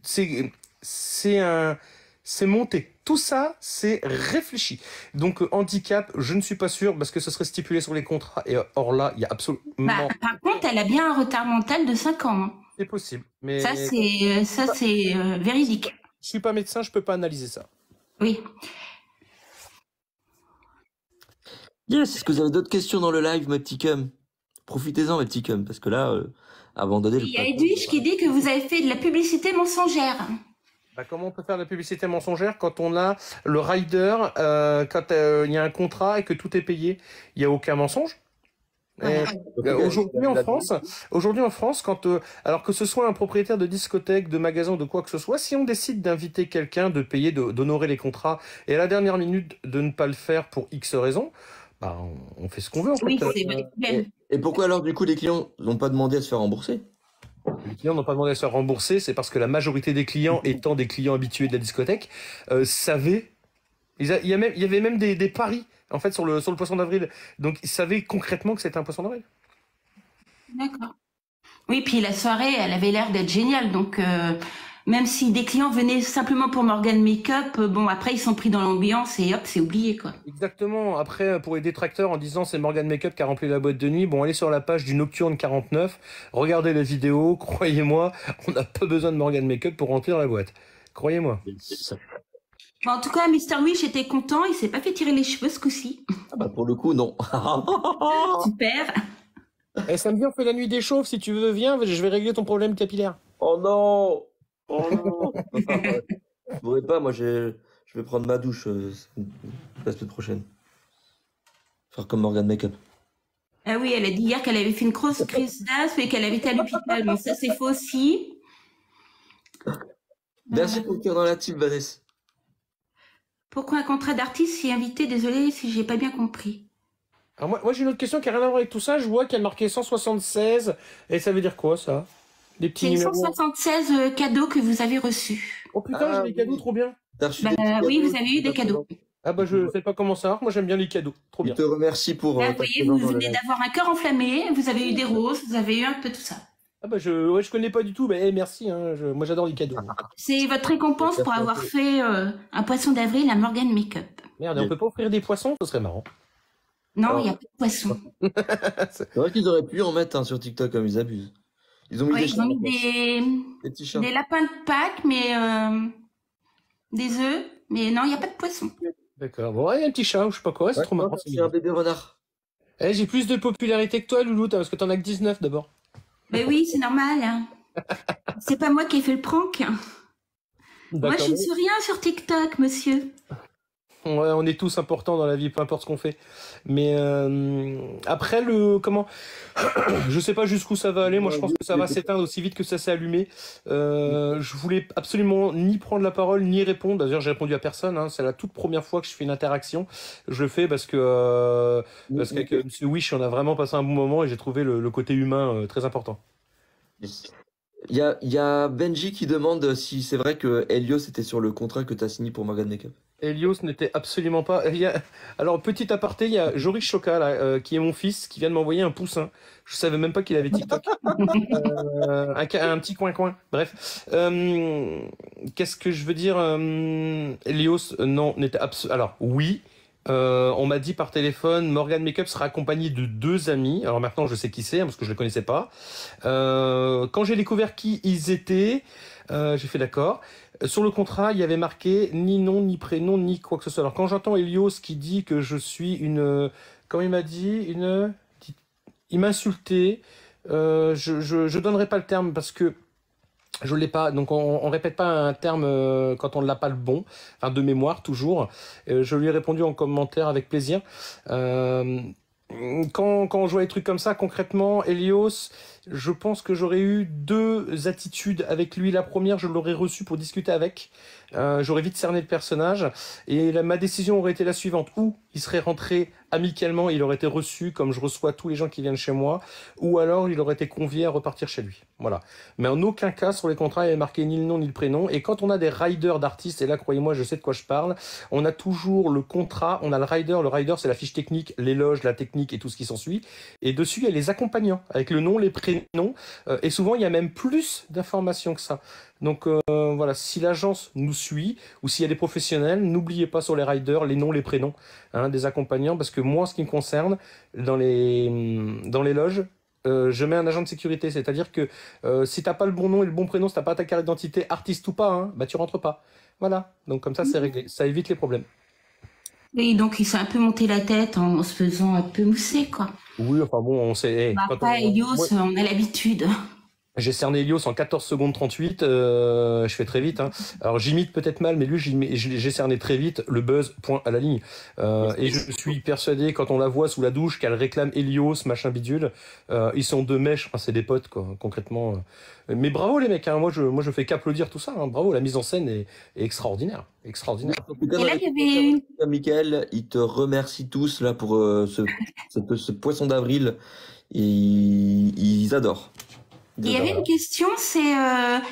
c'est monté. Tout ça, c'est réfléchi. Donc, handicap, je ne suis pas sûr parce que ce serait stipulé sur les contrats. Et or là, il y a absolument. Par contre, elle a bien un retard mental de 5 ans. Hein. C'est possible. Mais ça, c'est véridique. Je suis pas médecin, je peux pas analyser ça. Oui. Yes, est-ce que vous avez d'autres questions dans le live, mes petits cums? Profitez-en, mes petits cums, parce que là, abandonnez le. Il y a Edwige qui dit que vous avez fait de la publicité mensongère. Bah, comment on peut faire de la publicité mensongère quand on a le rider, quand il y a un contrat et que tout est payé? Il n'y a aucun mensonge. Aujourd'hui en France, quand alors que ce soit un propriétaire de discothèque, de magasin, de quoi que ce soit, si on décide d'inviter quelqu'un, de payer, d'honorer les contrats, et à la dernière minute de ne pas le faire pour X raisons, bah on fait ce qu'on veut en oui, fait. Et pourquoi alors du coup les clients n'ont pas demandé à se faire rembourser? Les clients n'ont pas demandé à se faire rembourser, c'est parce que la majorité des clients, étant des clients habitués de la discothèque, savaient. Il y avait même des paris en fait sur le poisson d'avril. Donc ils savaient concrètement que c'était un poisson d'avril. D'accord. Oui, puis la soirée, elle avait l'air d'être géniale. Donc même si des clients venaient simplement pour Morgan Make-up, bon après ils sont pris dans l'ambiance et hop, c'est oublié quoi. Exactement. Après, pour les détracteurs en disant c'est Morgan Make-up qui a rempli la boîte de nuit, bon allez sur la page du Nocturne 49, regardez les vidéos, croyez-moi, on n'a pas besoin de Morgan Make-up pour remplir la boîte. Croyez-moi. En tout cas, Mr. Wish était content, il s'est pas fait tirer les cheveux ce coup-ci. Ah bah pour le coup, non. Super. Et samedi, on fait la nuit des chauves, si tu veux, viens, je vais régler ton problème capillaire. Oh non. Oh non. Je pourrais pas, moi je vais prendre ma douche la semaine prochaine. Faire comme Morgan Make-up. Ah oui, elle a dit hier qu'elle avait fait une grosse crise d'asthme et qu'elle avait été à l'hôpital. Bon, ça c'est faux aussi. Merci pour le cœur dans la team, Vanessa. Pourquoi un contrat d'artiste si invité? Désolée si j'ai pas bien compris. Alors moi j'ai une autre question qui n'a rien à voir avec tout ça. Je vois qu'elle marquait 176. Et ça veut dire quoi, ça? Des petits numéros. 176 cadeaux que vous avez reçus. Oh putain, j'ai des cadeaux, trop bien. Oui, vous avez eu des cadeaux. Ah bah je sais pas comment ça marche. Moi j'aime bien les cadeaux. Trop bien. Je te remercie pour... Vous voyez, vous venez d'avoir un cœur enflammé. Vous avez eu des roses. Vous avez eu un peu tout ça. Ah bah je connais pas du tout, mais merci, hein, moi j'adore les cadeaux. C'est votre récompense pour avoir fait un poisson d'avril à Morgan Make-up. Merde, on peut pas offrir des poissons, ce serait marrant. Non, il n'y a pas de poissons. C'est vrai qu'ils auraient pu en mettre sur TikTok comme ils abusent. Ils ont mis, des lapins de Pâques, mais des œufs, mais non, il n'y a pas de poissons. D'accord, bon, il y a un petit chat ou je sais pas quoi, c'est trop marrant. C'est un bébé renard. Eh, j'ai plus de popularité que toi, Loulou, parce que t'en as que 19 d'abord. Mais oui, c'est normal. Hein. C'est pas moi qui ai fait le prank. Moi, je ne suis rien sur TikTok, monsieur. Ouais, on est tous importants dans la vie, peu importe ce qu'on fait. Mais après, je sais pas jusqu'où ça va aller. Moi, je pense que ça va s'éteindre aussi vite que ça s'est allumé. Je voulais absolument ni prendre la parole, ni répondre. D'ailleurs, j'ai répondu à personne. Hein. C'est la toute première fois que je fais une interaction. Je le fais parce qu'avec Monsieur Wish, on a vraiment passé un bon moment et j'ai trouvé le côté humain très important. Il y a Benji qui demande si c'est vrai que Helios était sur le contrat que tu as signé pour Morgan Make-up. Helios n'était absolument pas... Alors, petit aparté, il y a Joris Choca, là, qui est mon fils, qui vient de m'envoyer un poussin. Je savais même pas qu'il avait TikTok. Un petit coin-coin. Bref. Qu'est-ce que je veux dire Helios, non, n'était absolument... Alors, oui. On m'a dit par téléphone, Morgan Make-up sera accompagné de 2 amis. Alors maintenant, je sais qui c'est, parce que je les connaissais pas. Quand j'ai découvert qui ils étaient, j'ai fait d'accord. Sur le contrat, il y avait marqué ni nom, ni prénom, ni quoi que ce soit. Alors quand j'entends Helios qui dit que je suis comment il m'a dit, il m'a insulté. Je donnerai pas le terme parce que je l'ai pas, donc on répète pas un terme quand on ne l'a pas le bon, enfin de mémoire toujours. Je lui ai répondu en commentaire avec plaisir. Quand on joue à des trucs comme ça, concrètement, Helios, je pense que j'aurais eu 2 attitudes avec lui. La première, je l'aurais reçu pour discuter avec. J'aurais vite cerné le personnage. Et ma décision aurait été la suivante. Ou il serait rentré amicalement, il aurait été reçu comme je reçois tous les gens qui viennent chez moi. Ou alors il aurait été convié à repartir chez lui. Voilà. Mais en aucun cas, sur les contrats, il n'y avait marqué ni le nom ni le prénom. Et quand on a des riders d'artistes, et là, croyez-moi, je sais de quoi je parle, on a toujours le contrat, on a le rider. Le rider, c'est la fiche technique, l'éloge, la technique et tout ce qui s'ensuit. Et dessus, il y a les accompagnants, avec le nom, les prénoms. Et souvent, il y a même plus d'informations que ça. Donc voilà, si l'agence nous suit ou s'il y a des professionnels, n'oubliez pas sur les riders les noms, les prénoms des accompagnants, parce que moi, en ce qui me concerne, dans les loges, je mets un agent de sécurité, c'est-à-dire que si t'as pas le bon nom et le bon prénom, si t'as pas ta carte d'identité, artiste ou pas, bah tu rentres pas. Voilà, donc comme ça c'est réglé, ça évite les problèmes. Oui, donc il s'est un peu monté la tête en se faisant un peu mousser, quoi. Oui, enfin bon, on sait. Après, Elios, on a l'habitude. J'ai cerné Elios en 14 secondes 38, je fais très vite. Alors j'imite peut-être mal, mais lui j'ai cerné très vite, le buzz, point à la ligne. Et je suis persuadé, quand on la voit sous la douche, qu'elle réclame Elios, machin bidule. Ils sont deux mèches, enfin, c'est des potes, quoi, concrètement. Mais bravo les mecs, moi je fais qu'applaudir tout ça. Bravo, la mise en scène est extraordinaire. Extraordinaire. En tout cas, Et là, il y avait une... Michael, ils te remercient tous là pour ce poisson d'avril. Ils adorent. Il y avait une question, c'est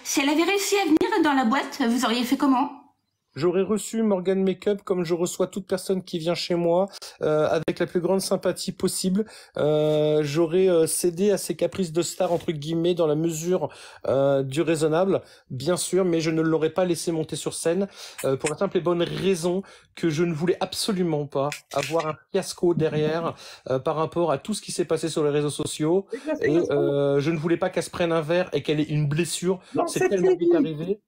si elle avait réussi à venir dans la boîte, vous auriez fait comment? J'aurais reçu Morgan Makeup comme je reçois toute personne qui vient chez moi, avec la plus grande sympathie possible. J'aurais cédé à ses caprices de star, entre guillemets, dans la mesure du raisonnable, bien sûr, mais je ne l'aurais pas laissé monter sur scène, pour la simple et bonne raison que je ne voulais absolument pas avoir un fiasco derrière par rapport à tout ce qui s'est passé sur les réseaux sociaux. Et je ne voulais pas qu'elle se prenne un verre et qu'elle ait une blessure. C'est tellement vite arrivé.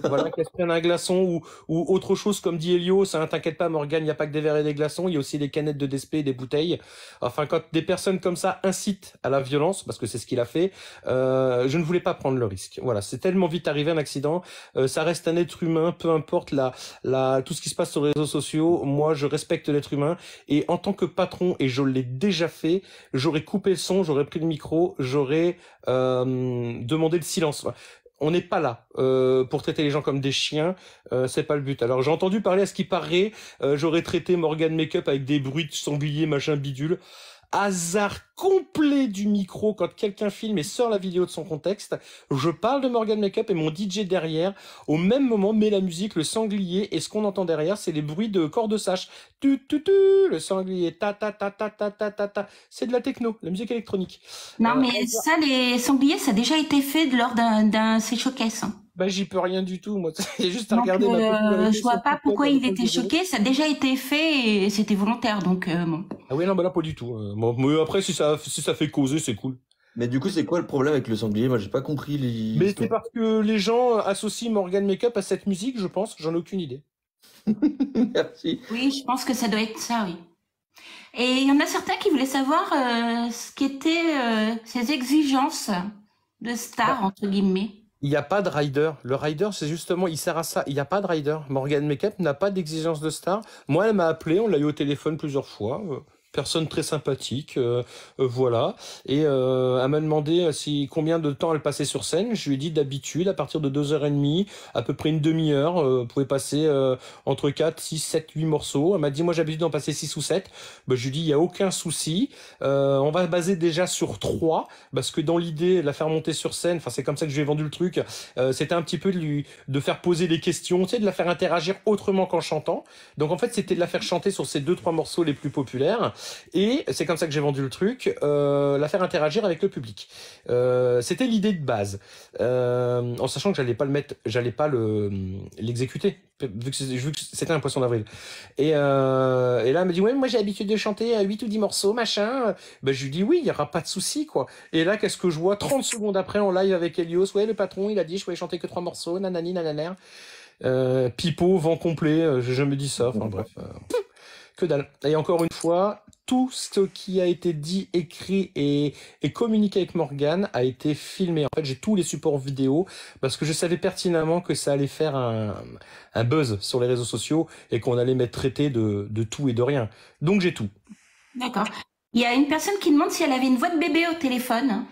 Voilà, qu'elle se prenne un glaçon ou autre chose, comme dit Elios, t'inquiète pas Morgane, il n'y a pas que des verres et des glaçons, il y a aussi des canettes de DSP et des bouteilles. Enfin, quand des personnes comme ça incitent à la violence, parce que c'est ce qu'il a fait, je ne voulais pas prendre le risque. Voilà, c'est tellement vite arrivé un accident, ça reste un être humain, peu importe tout ce qui se passe sur les réseaux sociaux, moi je respecte l'être humain, et en tant que patron, et je l'ai déjà fait, j'aurais coupé le son, j'aurais pris le micro, j'aurais demandé le silence. On n'est pas là pour traiter les gens comme des chiens, c'est pas le but. Alors j'ai entendu parler, à ce qui paraît, j'aurais traité Morgan Makeup avec des bruits de sanglier, machin bidule. Hasard complet du micro quand quelqu'un filme et sort la vidéo de son contexte. Je parle de Morgan Makeup et mon DJ derrière, au même moment, met la musique, le sanglier, et ce qu'on entend derrière, c'est les bruits de corps de sache. Tu, le sanglier, ta ta ta ta ta ta ta ta. C'est de la techno, la musique électronique. Non, mais ça, les sangliers, ça a déjà été fait lors d'un showcase. Bah, j'y peux rien du tout, moi. C'est juste à Donc, regarder ma popularité je vois sur pas TikTok, pourquoi il était désolé. choqué. Ça a déjà été fait et c'était volontaire, donc bon. Ah oui, non, bah là, pas du tout. Mais après, si ça fait causer, c'est cool. Mais du coup, c'est quoi le problème avec le sanglier? Moi, j'ai pas compris Mais c'est parce que les gens associent Morgan Makeup à cette musique, je pense. J'en ai aucune idée. Merci. Oui, je pense que ça doit être ça, oui. Et il y en a certains qui voulaient savoir ce qu'étaient ces exigences de star, entre guillemets. Il n'y a pas de rider. Le rider, c'est justement, il sert à ça. Il n'y a pas de rider. Morgan Makeup n'a pas d'exigence de star. Moi, elle m'a appelé, on l'a eu au téléphone plusieurs fois. Personne très sympathique, voilà. Et elle m'a demandé combien de temps elle passait sur scène. Je lui ai dit d'habitude, à partir de 2h30, à peu près une demi-heure, vous pouvez passer entre 4, 6, 7, 8 morceaux. Elle m'a dit, moi j'ai l'habitude d'en passer 6 ou 7. Ben, je lui ai dit, il n'y a aucun souci. On va baser déjà sur 3, parce que dans l'idée, la faire monter sur scène, enfin c'est comme ça que je lui ai vendu le truc, c'était un petit peu de faire poser des questions, tu sais, de la faire interagir autrement qu'en chantant. Donc en fait, c'était de la faire chanter sur ces 2-3 morceaux les plus populaires. Et c'est comme ça que j'ai vendu le truc, la faire interagir avec le public. C'était l'idée de base, en sachant que j'allais pas l'exécuter, vu que c'était un poisson d'avril. Et là, elle me dit, ouais, moi j'ai l'habitude de chanter 8 ou 10 morceaux, machin. Ben, je lui dis, oui, il y aura pas de souci, quoi. Et là, qu'est-ce que je vois 30 secondes après en live avec Elios? Ouais, le patron, il a dit, je pouvais chanter que 3 morceaux, nanani, nananer. Pipeau, vent complet, j'ai jamais dit ça, enfin bref. Que dalle. Et encore une fois, tout ce qui a été dit, écrit et communiqué avec Morgane a été filmé. En fait, j'ai tous les supports vidéo parce que je savais pertinemment que ça allait faire un buzz sur les réseaux sociaux et qu'on allait m'être traité de tout et de rien. Donc j'ai tout. D'accord. Il y a une personne qui demande si elle avait une voix de bébé au téléphone.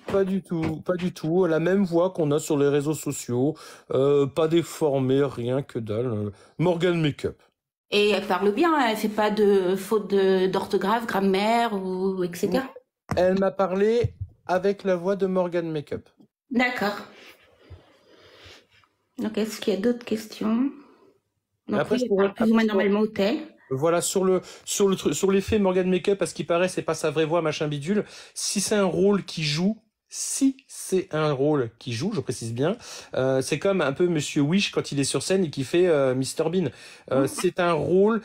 Pas du tout, pas du tout. La même voix qu'on a sur les réseaux sociaux, pas déformée, rien que dalle. Morgan Makeup. Et elle parle bien, elle fait pas de faute d'orthographe, grammaire ou etc. Elle m'a parlé avec la voix de Morgan Makeup. D'accord. Donc est-ce qu'il y a d'autres questions? Donc après, oui, elle parle plus ou moins normalement au tel. Voilà, sur l'effet Morgan Makeup, à ce qui paraît, c'est pas sa vraie voix, machin bidule. Si c'est un rôle qui joue, si c'est un rôle qui joue, je précise bien, c'est comme un peu Monsieur Wish quand il est sur scène et qui fait Mr Bean. C'est un rôle,